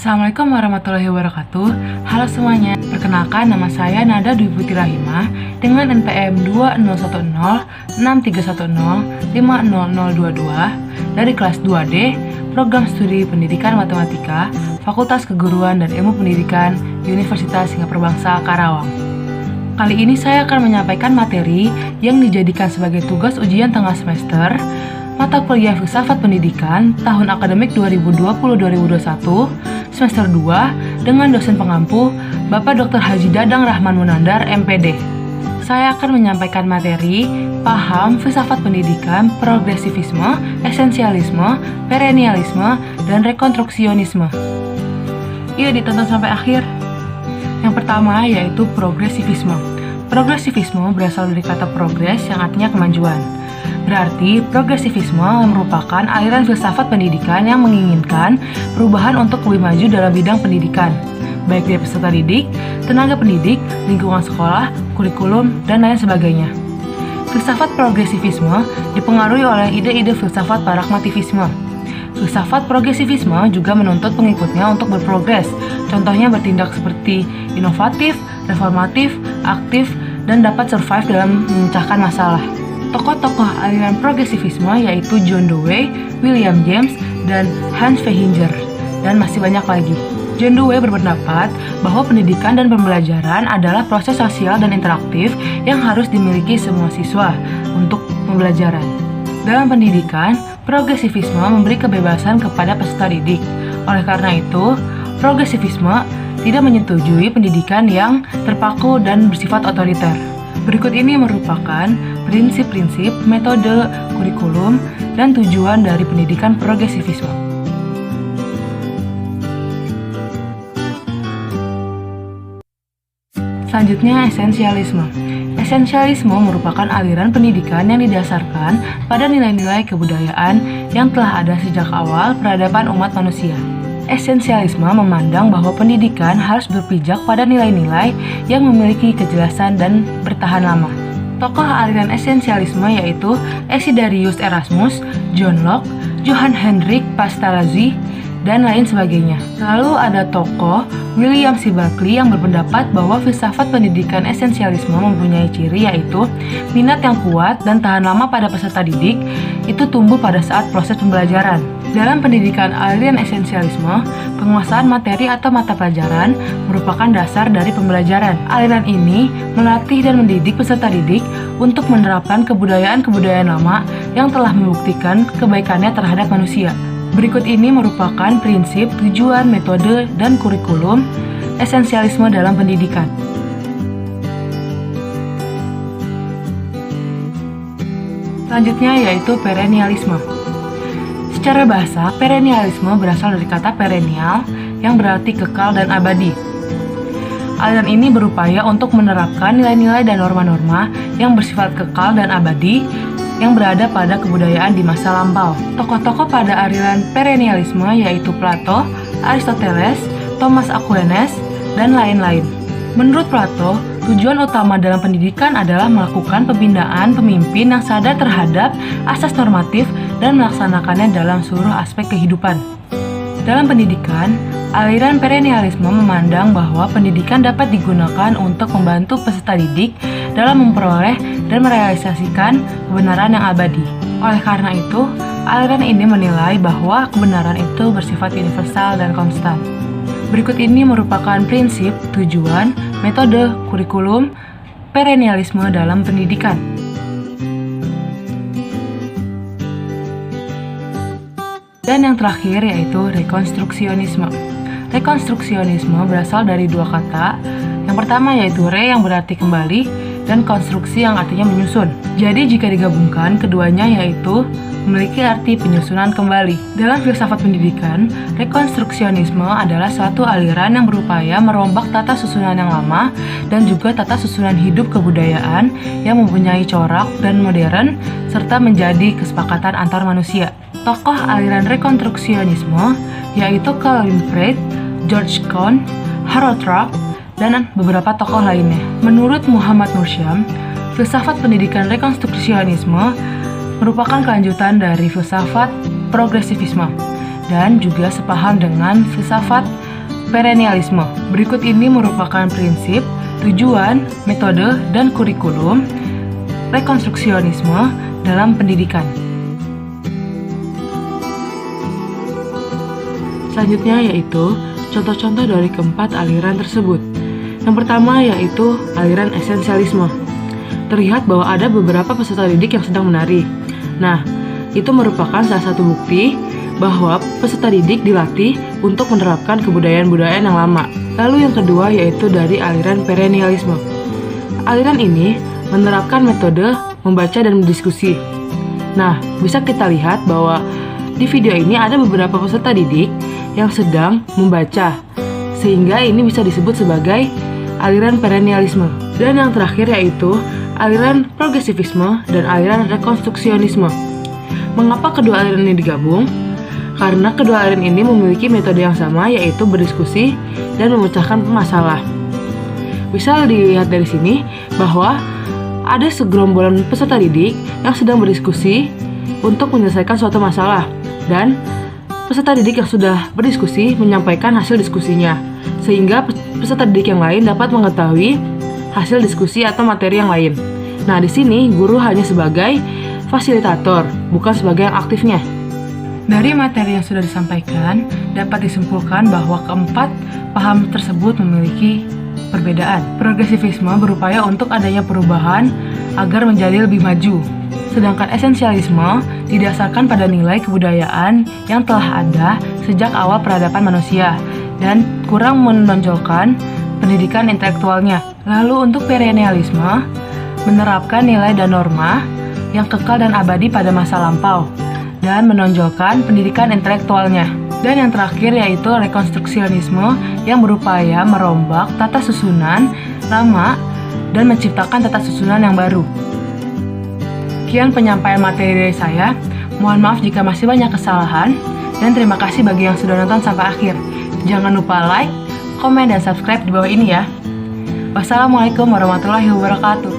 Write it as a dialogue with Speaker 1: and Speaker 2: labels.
Speaker 1: Assalamualaikum warahmatullahi wabarakatuh. Halo semuanya, perkenalkan nama saya Nada Dwi Putri Rahimah dengan NPM 20106310500022 dari kelas 2D Program Studi Pendidikan Matematika Fakultas Keguruan dan Ilmu Pendidikan Universitas Singapura Bangsa Karawang. Kali ini saya akan menyampaikan materi yang dijadikan sebagai tugas ujian tengah semester mata kuliah Filsafat Pendidikan tahun akademik 2020-2021 semester 2 dengan dosen pengampu Bapak Dr. Haji Dadang Rahman Munandar, MPD. Saya akan menyampaikan materi paham filsafat pendidikan, progresivisme, esensialisme, perennialisme, dan rekonstruksionisme. Yuk ditonton sampai akhir. Yang pertama yaitu progresivisme. Progresivisme berasal dari kata progres yang artinya kemajuan. Berarti, progresivisme merupakan aliran filsafat pendidikan yang menginginkan perubahan untuk lebih maju dalam bidang pendidikan, baik dari peserta didik, tenaga pendidik, lingkungan sekolah, kurikulum, dan lain sebagainya. Filsafat progresivisme dipengaruhi oleh ide-ide filsafat pragmatisme. Filsafat progresivisme juga menuntut pengikutnya untuk berprogres, contohnya bertindak seperti inovatif, reformatif, aktif, dan dapat survive dalam memecahkan masalah. Tokoh-tokoh aliran progresivisme yaitu John Dewey, William James, dan Hans Vaihinger, dan masih banyak lagi. John Dewey berpendapat bahwa pendidikan dan pembelajaran adalah proses sosial dan interaktif yang harus dimiliki semua siswa untuk pembelajaran. Dalam pendidikan, progresivisme memberi kebebasan kepada peserta didik. Oleh karena itu, progresivisme tidak menyetujui pendidikan yang terpaku dan bersifat otoriter. Berikut ini merupakan prinsip-prinsip, metode, kurikulum, dan tujuan dari pendidikan progresivisme. Selanjutnya, esensialisme. Esensialisme merupakan aliran pendidikan yang didasarkan pada nilai-nilai kebudayaan yang telah ada sejak awal peradaban umat manusia. Esensialisme memandang bahwa pendidikan harus berpijak pada nilai-nilai yang memiliki kejelasan dan bertahan lama. Tokoh aliran esensialisme yaitu Desiderius Erasmus, John Locke, Johann Hendrik Pestalozzi, dan lain sebagainya. Lalu ada tokoh William C. Berkeley yang berpendapat bahwa filsafat pendidikan esensialisme mempunyai ciri yaitu minat yang kuat dan tahan lama pada peserta didik itu tumbuh pada saat proses pembelajaran. Dalam pendidikan aliran esensialisme, penguasaan materi atau mata pelajaran merupakan dasar dari pembelajaran. Aliran ini melatih dan mendidik peserta didik untuk menerapkan kebudayaan-kebudayaan lama yang telah membuktikan kebaikannya terhadap manusia. Berikut ini merupakan prinsip, tujuan, metode, dan kurikulum esensialisme dalam pendidikan. Selanjutnya yaitu perennialisme. Secara bahasa, perennialisme berasal dari kata perennial yang berarti kekal dan abadi. Aliran ini berupaya untuk menerapkan nilai-nilai dan norma-norma yang bersifat kekal dan abadi yang berada pada kebudayaan di masa lampau. Tokoh-tokoh pada aliran perennialisme yaitu Plato, Aristoteles, Thomas Aquinas, dan lain-lain. Menurut Plato, tujuan utama dalam pendidikan adalah melakukan pembinaan pemimpin yang sadar terhadap asas normatif dan melaksanakannya dalam seluruh aspek kehidupan. Dalam pendidikan, aliran perennialisme memandang bahwa pendidikan dapat digunakan untuk membantu peserta didik dalam memperoleh dan merealisasikan kebenaran yang abadi. Oleh karena itu, aliran ini menilai bahwa kebenaran itu bersifat universal dan konstan. Berikut ini merupakan prinsip, tujuan, metode, kurikulum, perennialisme dalam pendidikan. Dan yang terakhir yaitu rekonstruksionisme. Rekonstruksionisme berasal dari dua kata. Yang pertama yaitu re yang berarti kembali dan konstruksi yang artinya menyusun. Jadi jika digabungkan, keduanya yaitu memiliki arti penyusunan kembali. Dalam filsafat pendidikan, rekonstruksionisme adalah suatu aliran yang berupaya merombak tata susunan yang lama dan juga tata susunan hidup kebudayaan yang mempunyai corak dan modern serta menjadi kesepakatan antar manusia. Tokoh aliran rekonstruksionisme yaitu Karl Winfried, George Kohn, Harold Rock, dan beberapa tokoh lainnya. Menurut Muhammad Nur Syam, filsafat pendidikan rekonstruksionisme merupakan kelanjutan dari filsafat progresivisme dan juga sepaham dengan filsafat perennialisme. Berikut ini merupakan prinsip, tujuan, metode, dan kurikulum rekonstruksionisme dalam pendidikan. Selanjutnya yaitu contoh-contoh dari keempat aliran tersebut. Yang pertama yaitu aliran esensialisme. Terlihat bahwa ada beberapa peserta didik yang sedang menari. Nah, itu merupakan salah satu bukti bahwa peserta didik dilatih untuk menerapkan kebudayaan-budayaan yang lama. Lalu yang kedua yaitu dari aliran perennialisme. Aliran ini menerapkan metode membaca dan berdiskusi. Nah, bisa kita lihat bahwa di video ini ada beberapa peserta didik yang sedang membaca, sehingga ini bisa disebut sebagai aliran perennialisme. Dan yang terakhir yaitu aliran progresivisme dan aliran rekonstruksionisme. Mengapa kedua aliran ini digabung? Karena kedua aliran ini memiliki metode yang sama, yaitu berdiskusi dan memecahkan masalah. Bisa dilihat dari sini bahwa ada segerombolan peserta didik yang sedang berdiskusi untuk menyelesaikan suatu masalah, dan peserta didik yang sudah berdiskusi menyampaikan hasil diskusinya, sehingga peserta didik yang lain dapat mengetahui hasil diskusi atau materi yang lain. Nah, di sini guru hanya sebagai fasilitator, bukan sebagai yang aktifnya. Dari materi yang sudah disampaikan, dapat disimpulkan bahwa keempat paham tersebut memiliki perbedaan. Progresivisme berupaya untuk adanya perubahan agar menjadi lebih maju. Sedangkan esensialisme didasarkan pada nilai kebudayaan yang telah ada sejak awal peradaban manusia dan kurang menonjolkan pendidikan intelektualnya. Lalu untuk perennialisme menerapkan nilai dan norma yang kekal dan abadi pada masa lampau dan menonjolkan pendidikan intelektualnya. Dan yang terakhir yaitu rekonstruksionisme yang berupaya merombak tata susunan lama dan menciptakan tata susunan yang baru. Sekian penyampaian materi dari saya. Mohon maaf jika masih banyak kesalahan, dan terima kasih bagi yang sudah nonton sampai akhir. Jangan lupa like, komen, dan subscribe di bawah ini ya. Wassalamualaikum warahmatullahi wabarakatuh.